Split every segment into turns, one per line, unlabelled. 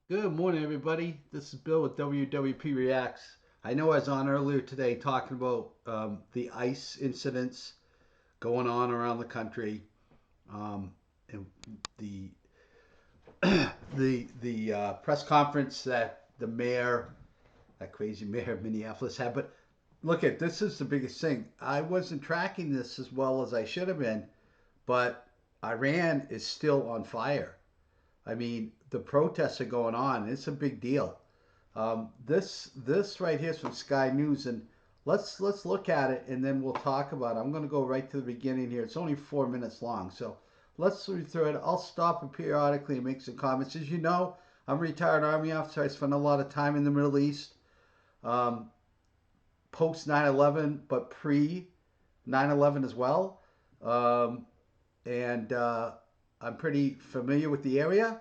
Good morning, everybody. This is Bill with WWP Reacts. I know I was on earlier today talking about the ICE incidents going on around the country, and the the press conference that the mayor, that crazy mayor of Minneapolis, had. But look at this is the biggest thing. I wasn't tracking this as well as I should have been, but Iran is still on fire. I mean, the protests are going on. It's a big deal. This right here is from Sky News, and let's look at it, and then we'll talk about it. I'm going to go right to the beginning here. It's only 4 minutes long, so let's read through it. I'll stop it periodically and make some comments. As you know, I'm a retired Army officer. I spend a lot of time in the Middle East, um, post 9/11, but pre 9/11 as well, um, and I'm pretty familiar with the area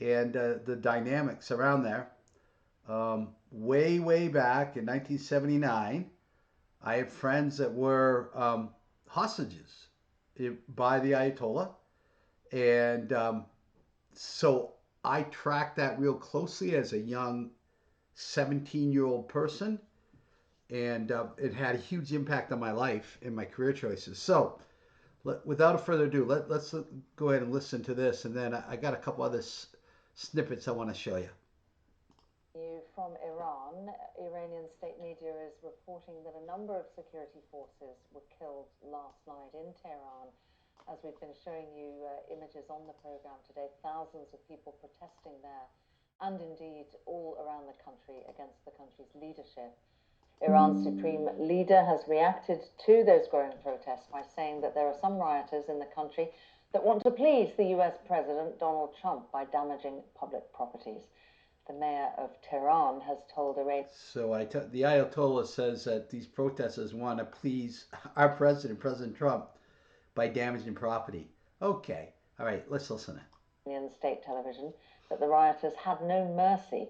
and the dynamics around there. Way back in 1979, I had friends that were hostages by the Ayatollah. And so I tracked that real closely as a young 17-year-old person. And it had a huge impact on my life and my career choices. So, without further ado, let's go ahead and listen to this. And then I got a couple other snippets I want to show you.
You from Iran. Iranian state media is reporting that a number of security forces were killed last night in Tehran. As we've been showing you images on the program today, thousands of people protesting there, and indeed all around the country against the country's leadership. Iran's supreme leader has reacted to those growing protests by saying that there are some rioters in the country that want to please the US President Donald Trump by damaging public properties. The mayor of Tehran has told Iranian.
So the Ayatollah says that these protesters want to please our president, President Trump, by damaging property. Okay, all right, let's listen.
State television that the rioters had no mercy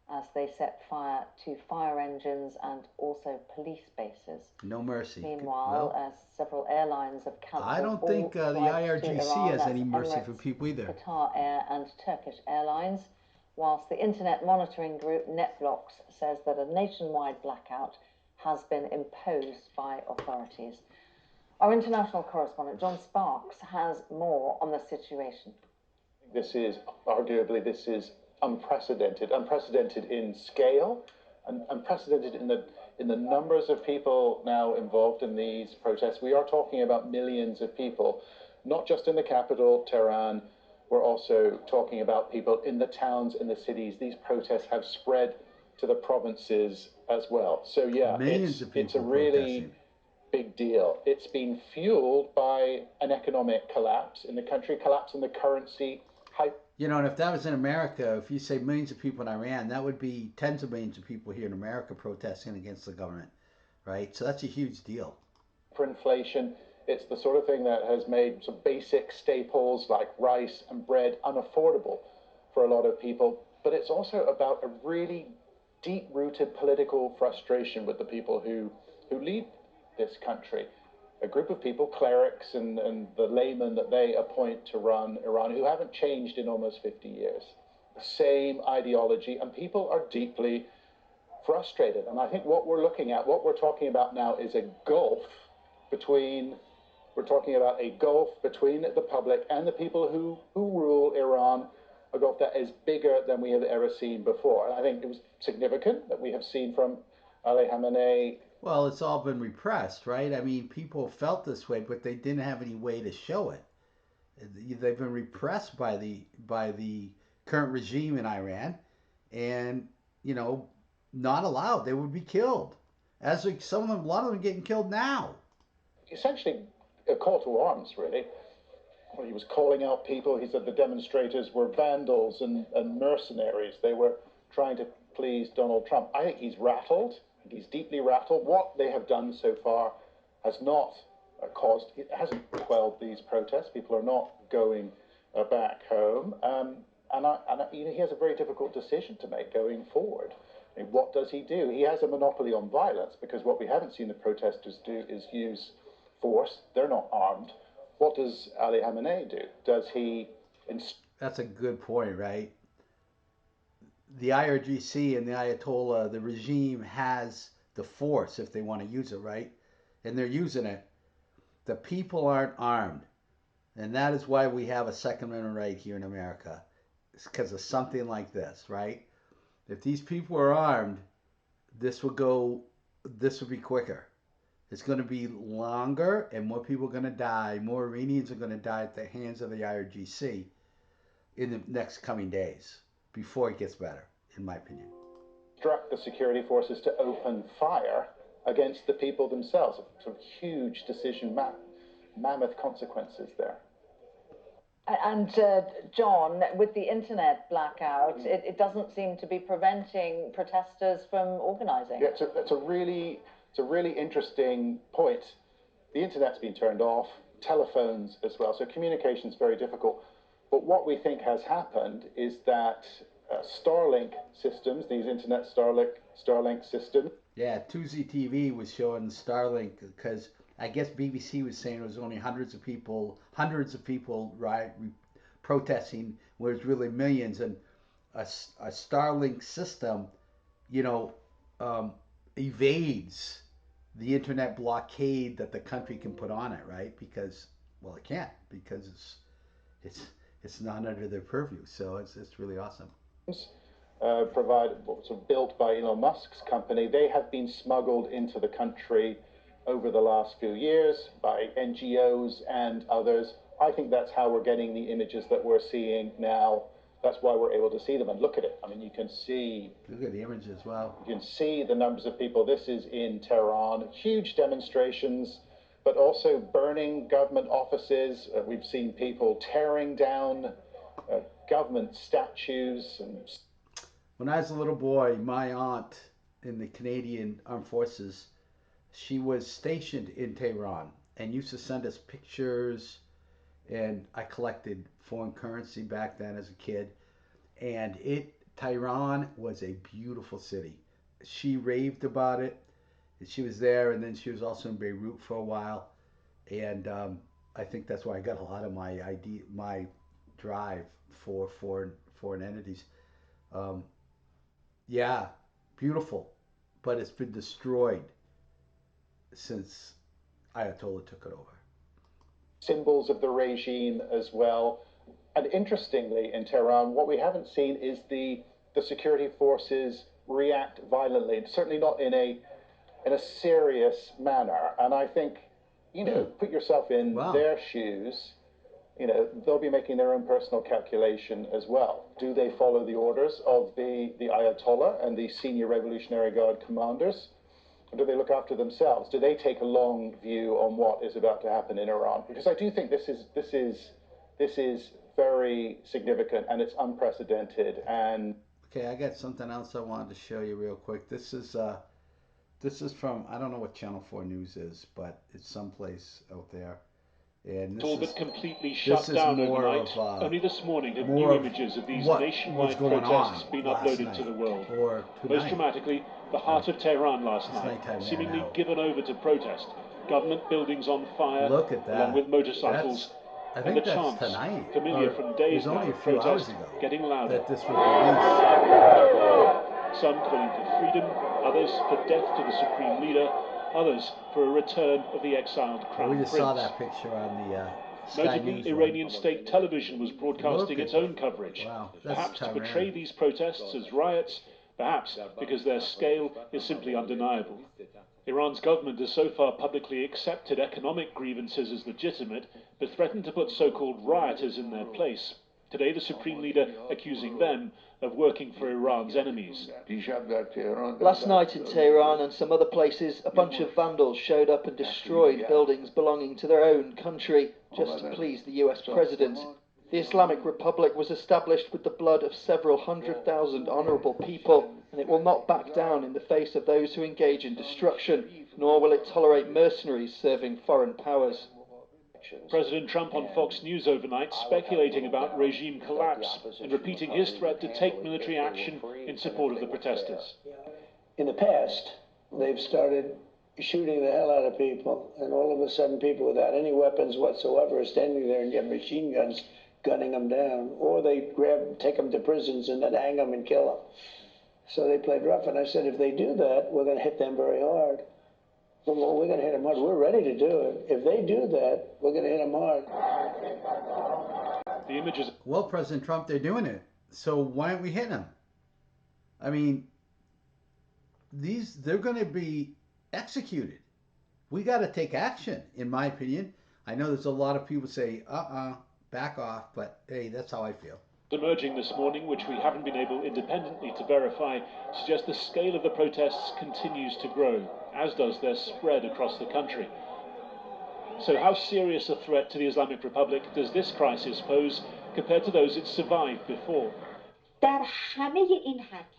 as they set fire to fire engines and also police bases.
No mercy.
Meanwhile,
Well,
several airlines have
I
cancelled
don't
all
think the
flights to
IRGC
Iran.
has
That's
any mercy for
Emirates,
people either.
Qatar Air, and Turkish Airlines. Whilst the internet monitoring group NetBlocks says that a nationwide blackout has been imposed by authorities. Our international correspondent John Sparks has more on the situation.
This is unprecedented in scale, and unprecedented in the numbers of people now involved in these protests. We are talking about millions of people, not just in the capital, Tehran. We're also talking about people in the towns, in the cities. These protests have spread to the provinces as well. So yeah,
Millions of
it's a
people
really
protesting.
big deal. It's been fueled by an economic collapse in the country, collapse in the currency.
You know, and if that was in America, if you say millions of people in Iran, that would be tens of millions of people here in America protesting against the government, right? So that's a huge deal.
For inflation, it's the sort of thing that has made some basic staples like rice and bread unaffordable for a lot of people. But it's also about a really deep rooted political frustration with the people who lead this country. A group of people, clerics and the laymen that they appoint to run Iran, who haven't changed in almost 50 years. The same ideology, and people are deeply frustrated. And I think what we're looking at, what we're talking about now, is a gulf between we're talking about a gulf between the public and the people who rule Iran, a gulf that is bigger than we have ever seen before. And I think it was significant that we have seen from Ali Khamenei.
Well, it's all been repressed, right? I mean, people felt this way, but they didn't have any way to show it. They've been repressed by the current regime in Iran, and you know, not allowed. They would be killed. As like some of them, a lot of them getting killed now.
Essentially a call to arms, really. Well, he was calling out people. He said the demonstrators were vandals and mercenaries. They were trying to please Donald Trump. I think he's rattled. I think he's deeply rattled. What they have done so far has not it hasn't quelled these protests. People are not going back home. He has a very difficult decision to make going forward. I mean, what does he do? He has a monopoly on violence because what we haven't seen the protesters do is use force. They're not armed. What does Ali Khamenei do? Does he?
That's a good point, right? the IRGC and the Ayatollah, the regime has the force if they want to use it, right? And they're using it. The people aren't armed. And that is why we have a Second Amendment right here in America. It's because of something like this, right? If these people are armed, this would go, this would be quicker. It's going to be longer and more people are going to die. More Iranians are going to die at the hands of the IRGC in the next coming days before it gets better, in my opinion.
Instruct the security forces to open fire against the people themselves. Some huge decision, mammoth consequences there.
And John, with the internet blackout, it doesn't seem to be preventing protesters from organising.
Yeah, it's a really interesting point. The internet's been turned off, telephones as well, so communication's very difficult. But what we think has happened is that Starlink systems, these internet Starlink systems.
Yeah, Tuesday TV was showing Starlink because I guess BBC was saying it was only hundreds of people protesting, where it's really millions. And a Starlink system, you know, evades the internet blockade that the country can put on it, right? Because, well, it can't because it's it's not under their purview. So it's really awesome.
Provided, sort of built by Elon Musk's company, they have been smuggled into the country over the last few years by NGOs and others. I think that's how we're getting the images that we're seeing now. That's why we're able to see them. And look at it. I mean, you can see.
Look at the image as well.
You can see the numbers of people. This is in Tehran. Huge demonstrations, but also burning government offices. We've seen people tearing down government statues. And
when I was a little boy, my aunt in the Canadian Armed Forces, she was stationed in Tehran and used to send us pictures. And I collected foreign currency back then as a kid. And Tehran was a beautiful city. She raved about it. She was there, and then she was also in Beirut for a while. And I think that's why I got a lot of my drive for foreign entities. Um, Yeah, beautiful, but it's been destroyed since Ayatollah took it over.
Symbols of the regime as well. And interestingly, in Tehran, what we haven't seen is the security forces react violently, certainly not in a serious manner. And I think, put yourself in their shoes. They'll be making their own personal calculation as well. Do they follow the orders of the Ayatollah and the senior Revolutionary Guard commanders? Or do they look after themselves? Do they take a long view on what is about to happen in Iran? Because I do think this is very significant and it's unprecedented. And
okay, I got something else I wanted to show you real quick. This is from, I don't know what Channel 4 News is, but it's someplace out there. And
all but completely shut down overnight. Only this morning have new images of these nationwide protests been uploaded to the world. Most dramatically, the heart of Tehran last night, seemingly given over to protest. Government buildings on fire, along with motorcycles, and the chants, familiar from days now of protest, getting louder. Some calling for freedom, others for death to the supreme leader, others for a return of the exiled crown
we just
prince.
saw that picture on the Sky
Notably,
News
Iranian state television was broadcasting its own coverage, perhaps to portray these protests as riots, perhaps because their scale is simply undeniable. Iran's government has so far publicly accepted economic grievances as legitimate, but threatened to put so-called rioters in their place. Today, the supreme leader accusing them of working for Iran's enemies.
Last night in Tehran and some other places, a bunch of vandals showed up and destroyed buildings belonging to their own country, just to please the US president. The Islamic Republic was established with the blood of several 100,000 honourable people, and it will not back down in the face of those who engage in destruction, nor will it tolerate mercenaries serving foreign powers.
President Trump on Fox News overnight speculating about regime collapse and repeating his threat to take military action in support of the protesters.
In the past, they've started shooting the hell out of people, and all of a sudden people without any weapons whatsoever are standing there and get machine guns gunning them down, or they take them to prisons and then hang them and kill them. So they played rough, and I said, if they do that, we're going to hit them very hard. Well, we're going to hit them hard. We're ready to do it. If they do that, we're going to hit them hard.
The images.
Well, President Trump, they're doing it. So why aren't we hitting them? I mean, they're going to be executed. We got to take action, in my opinion. I know there's a lot of people say, back off, but hey, that's how I feel.
Emerging this morning, which we haven't been able independently to verify, suggests the scale of the protests continues to grow, as does their spread across the country. So how serious a threat to the Islamic Republic does this crisis pose compared to those it survived before?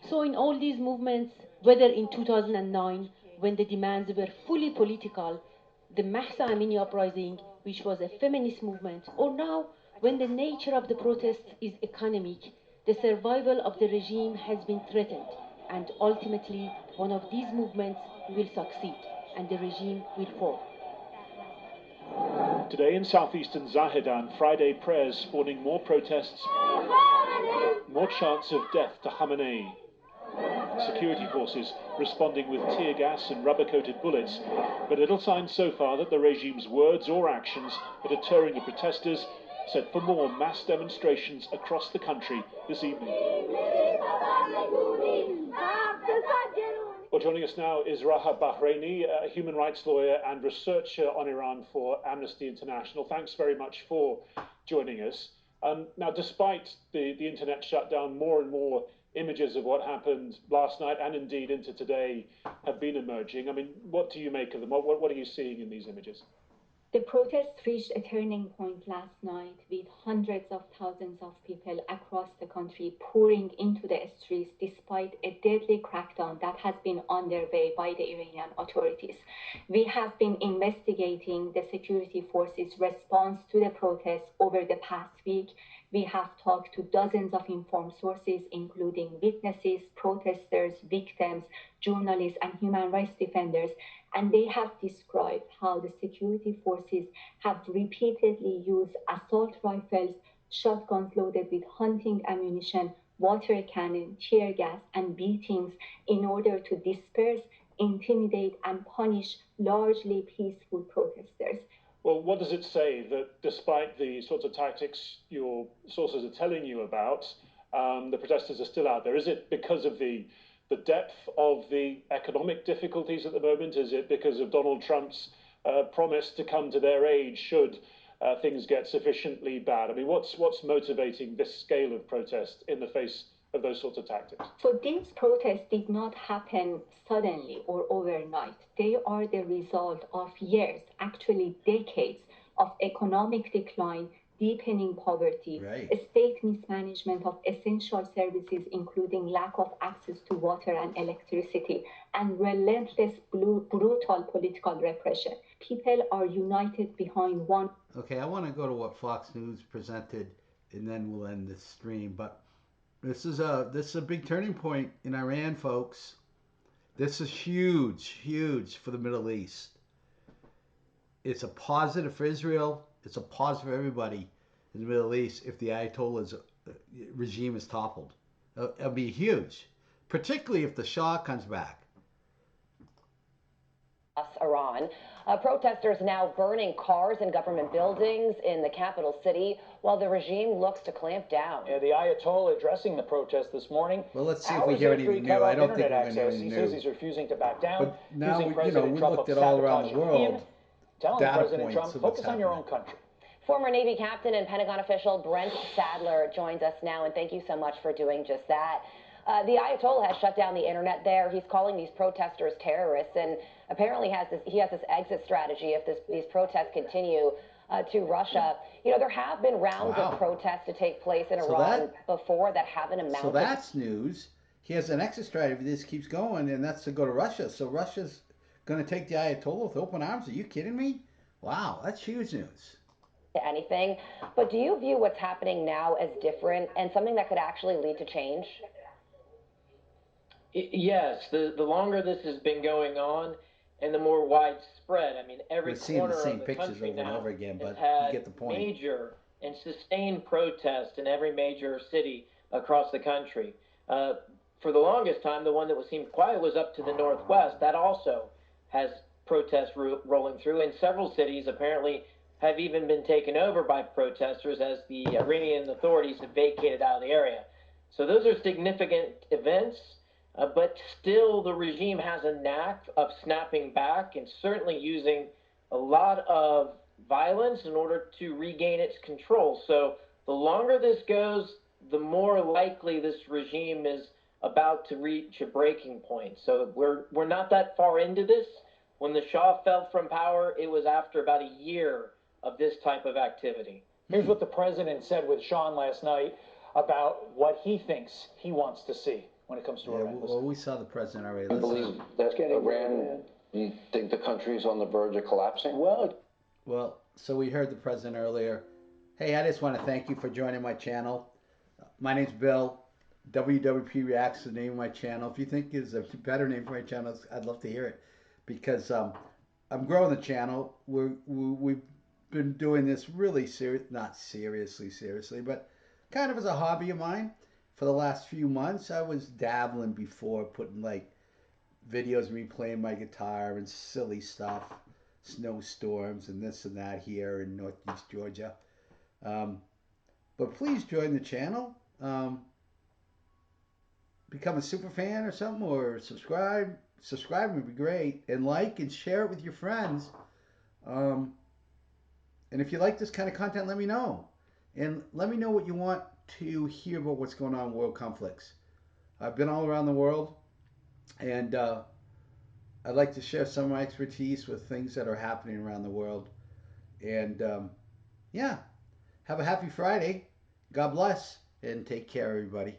So in all these movements, whether in 2009, when the demands were fully political, the Mahsa Amini uprising, which was a feminist movement, or now, when the nature of the protests is economic, the survival of the regime has been threatened, and ultimately, one of these movements will succeed, and the regime will fall.
Today in southeastern Zahedan, Friday prayers spawning more protests, more chants of death to Khamenei. Security forces responding with tear gas and rubber-coated bullets, but little sign so far that the regime's words or actions are deterring the protesters, set for more mass demonstrations across the country this evening. Well, joining us now is Raha Bahraini, a human rights lawyer and researcher on Iran for Amnesty International. Thanks very much for joining us. Now, despite the internet shutdown, more and more images of what happened last night and indeed into today have been emerging. I mean, what do you make of them? What are you seeing in these images?
The protests reached a turning point last night with hundreds of thousands of people across the country pouring into the streets despite a deadly crackdown that has been underway by the Iranian authorities. We have been investigating the security forces' response to the protests over the past week. We have talked to dozens of informed sources, including witnesses, protesters, victims, journalists, and human rights defenders, and they have described how the security forces have repeatedly used assault rifles, shotguns loaded with hunting ammunition, water cannon, tear gas, and beatings in order to disperse, intimidate, and punish largely peaceful protesters.
Well, what does it say that despite the sorts of tactics your sources are telling you about, the protesters are still out there? Is it because of the depth of the economic difficulties at the moment? Is it because of Donald Trump's promise to come to their aid should things get sufficiently bad? I mean, what's motivating this scale of protest in the face of those sorts of tactics?
So these protests did not happen suddenly or overnight. They are the result of years, actually decades, of economic decline, deepening poverty, state mismanagement of essential services, including lack of access to water and electricity, and relentless, brutal political repression. People are united behind one.
Okay, I want to go to what Fox News presented, and then we'll end this stream. But this is a big turning point in Iran, folks. This is huge for the Middle East. It's a positive for Israel. It's a positive for everybody in the Middle East if the Ayatollah's regime is toppled. It'll be huge, particularly if the Shah comes back.
Iran. Protesters now burning cars and government buildings in the capital city while the regime looks to clamp down.
Yeah, the Ayatollah addressing the protest this morning.
Well, let's see if we hear anything new. I don't think we're going to hear anything new.
He says he's refusing to back down.
But now, we looked at all around the world.
Telling President Trump, focus on your own country.
Former Navy captain and Pentagon official Brent Sadler joins us now, and thank you so much for doing just that. The Ayatollah has shut down the internet there. He's calling these protesters terrorists, and apparently he has this exit strategy if these protests continue to Russia. You know, there have been rounds of protests to take place in Iran before that haven't amounted.
So that's news. He has an exit strategy. This keeps going, and that's to go to Russia. So Russia's going to take the Ayatollah with open arms. Are you kidding me? Wow, that's huge news.
Anything, but do you view what's happening now as different and something that could actually lead to change?
Yes, the longer this has been going on and the more widespread, I mean, every corner of the country now has had major and sustained protest in every major city across the country. For the longest time, the one that seemed quiet was up to the northwest. That also has protests rolling through, and several cities apparently have even been taken over by protesters as the Iranian authorities have vacated out of the area. So those are significant events, but still the regime has a knack of snapping back and certainly using a lot of violence in order to regain its control. So the longer this goes, the more likely this regime is about to reach a breaking point. So we're not that far into this. When the Shah fell from power, it was after about a year of this type of activity.
Here's what the president said with Sean last night about what he thinks he wants to see when it comes to Iran.
Well, we saw the president already.
You believe that Iran, you think the country is on the verge of collapsing?
Well, so we heard the president earlier. Hey, I just want to thank you for joining my channel. My name's Bill. WWP Reacts is the name of my channel. If you think is a better name for my channel, I'd love to hear it, because I'm growing the channel. We've been doing this really not seriously, but kind of as a hobby of mine for the last few months. I was dabbling before, putting like videos of me playing my guitar and silly stuff, snowstorms and this and that here in Northeast Georgia. But please join the channel. Become a super fan or something, or subscribe. Subscribe would be great, and like and share it with your friends. And if you like this kind of content, let me know, and let me know what you want to hear about what's going on in world conflicts. I've been all around the world, and I'd like to share some of my expertise with things that are happening around the world. And yeah, have a happy Friday. God bless, and take care, everybody.